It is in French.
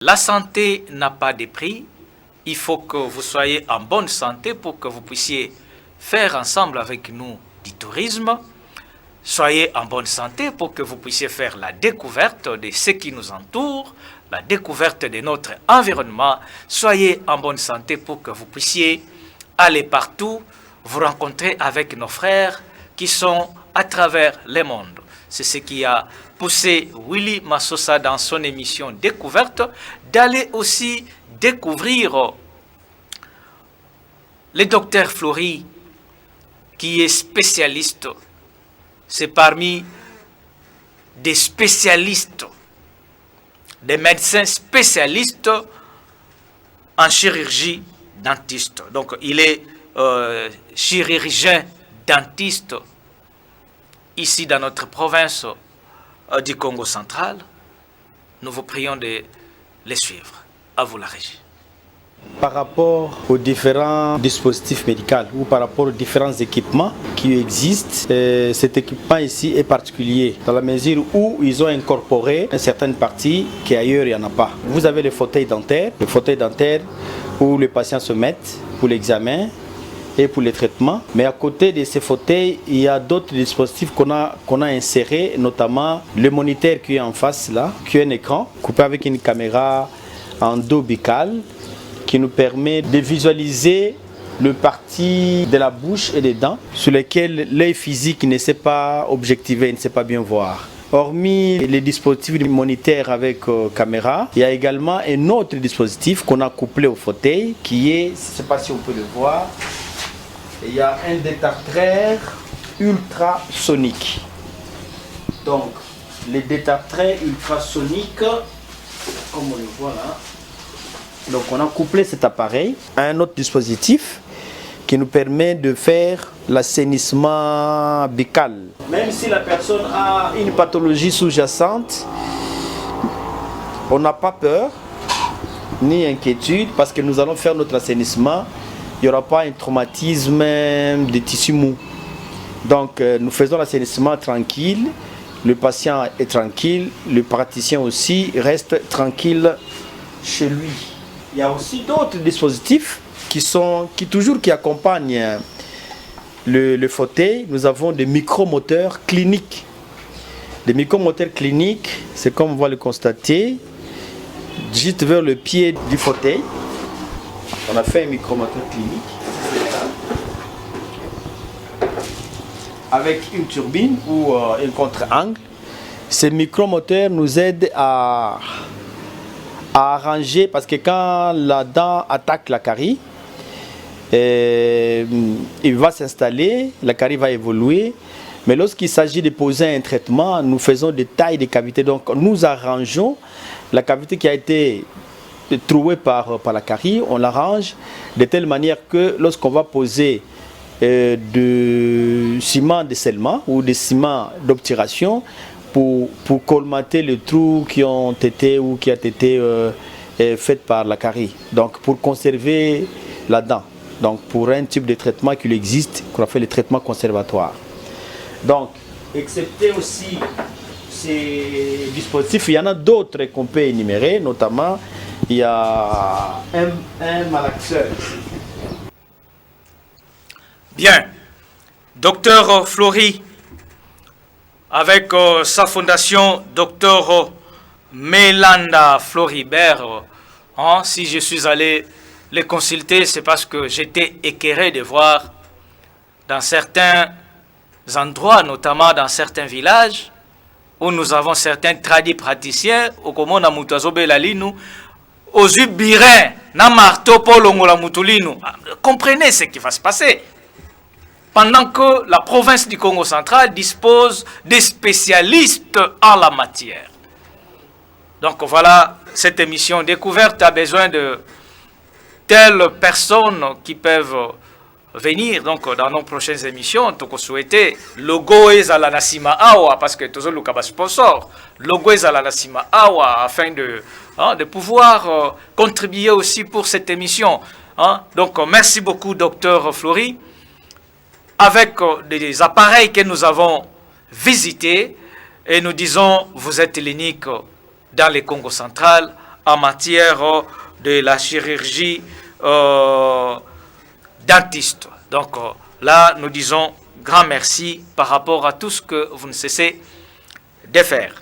La santé n'a pas de prix. Il faut que vous soyez en bonne santé pour que vous puissiez faire ensemble avec nous du tourisme. Soyez en bonne santé pour que vous puissiez faire la découverte de ce qui nous entoure, la découverte de notre environnement. Soyez en bonne santé pour que vous puissiez aller partout, vous rencontrer avec nos frères qui sont à travers le monde. C'est ce qui a poussé Willy Massosa dans son émission Découverte d'aller aussi découvrir le docteur Fleury qui est spécialiste. C'est parmi des spécialistes, des médecins spécialistes en chirurgie dentiste. Donc il est chirurgien dentiste ici dans notre province du Congo central. Nous vous prions de les suivre. À vous la régie. Par rapport aux différents dispositifs médicaux ou par rapport aux différents équipements qui existent, cet équipement ici est particulier dans la mesure où ils ont incorporé une certaine partie qu'ailleurs il n'y en a pas. Vous avez le fauteuil dentaire où les patients se mettent pour l'examen et pour les traitements. Mais à côté de ces fauteuils, il y a d'autres dispositifs qu'on a insérés, notamment le moniteur qui est en face là, qui est un écran coupé avec une caméra en dos bical qui nous permet de visualiser le parti de la bouche et des dents sur lesquels l'œil physique ne sait pas objectiver, ne sait pas bien voir. Hormis les dispositifs de moniteur avec caméra, il y a également un autre dispositif qu'on a couplé au fauteuil qui est, je ne sais pas si on peut le voir, il y a un détartreur ultrasonique. Donc, les détartreurs ultrasoniques, comme on le voit là, donc on a couplé cet appareil à un autre dispositif qui nous permet de faire l'assainissement buccal. Même si la personne a une pathologie sous-jacente, on n'a pas peur ni inquiétude parce que nous allons faire notre assainissement. Il n'y aura pas un traumatisme des tissus mous. Donc nous faisons l'assainissement tranquille, le patient est tranquille, le praticien aussi reste tranquille chez lui. Il y a aussi d'autres dispositifs qui accompagnent le fauteuil. Nous avons des micromoteurs cliniques. Les micromoteurs cliniques, c'est comme on va le constater, juste vers le pied du fauteuil. On a fait un micromoteur clinique avec une turbine ou un contre-angle. Ces micromoteurs nous aident à arranger, parce que quand la dent attaque la carie, il va s'installer, la carie va évoluer, mais lorsqu'il s'agit de poser un traitement, nous faisons des tailles de cavités, donc nous arrangeons la cavité qui a été trouée par la carie, on l'arrange de telle manière que lorsqu'on va poser de ciment de scellement ou de ciment d'obturation, pour colmater les trous qui ont été ou qui a été fait par la carie. Donc pour conserver la dent. Donc pour un type de traitement qu'il existe, qu'on appelle le traitement conservatoire. Donc, excepté aussi ces dispositifs, il y en a d'autres qu'on peut énumérer, notamment il y a un malaxeur. Bien, docteur Fleury, avec sa fondation Dr Melanda Floribert, si je suis allé les consulter, c'est parce que j'étais écœuré de voir dans certains endroits, notamment dans certains villages, où nous avons certains tradis praticiens, au comment na mutazobe la linu, aux birin, na marteau polongo la mutulinu. Comprenez ce qui va se passer. Pendant que la province du Congo central dispose des spécialistes en la matière. Donc voilà, cette émission découverte a besoin de telles personnes qui peuvent venir donc dans nos prochaines émissions. Donc souhaiter logo est à la Nassima Awa parce que tous les cas sponsor. Logo est à la Nassima Awa afin de pouvoir contribuer aussi pour cette émission. Donc merci beaucoup, docteur Fleury. Avec des appareils que nous avons visités et nous disons vous êtes l'unique dans le Congo central en matière de la chirurgie dentiste. Donc là, nous disons grand merci par rapport à tout ce que vous ne cessez de faire.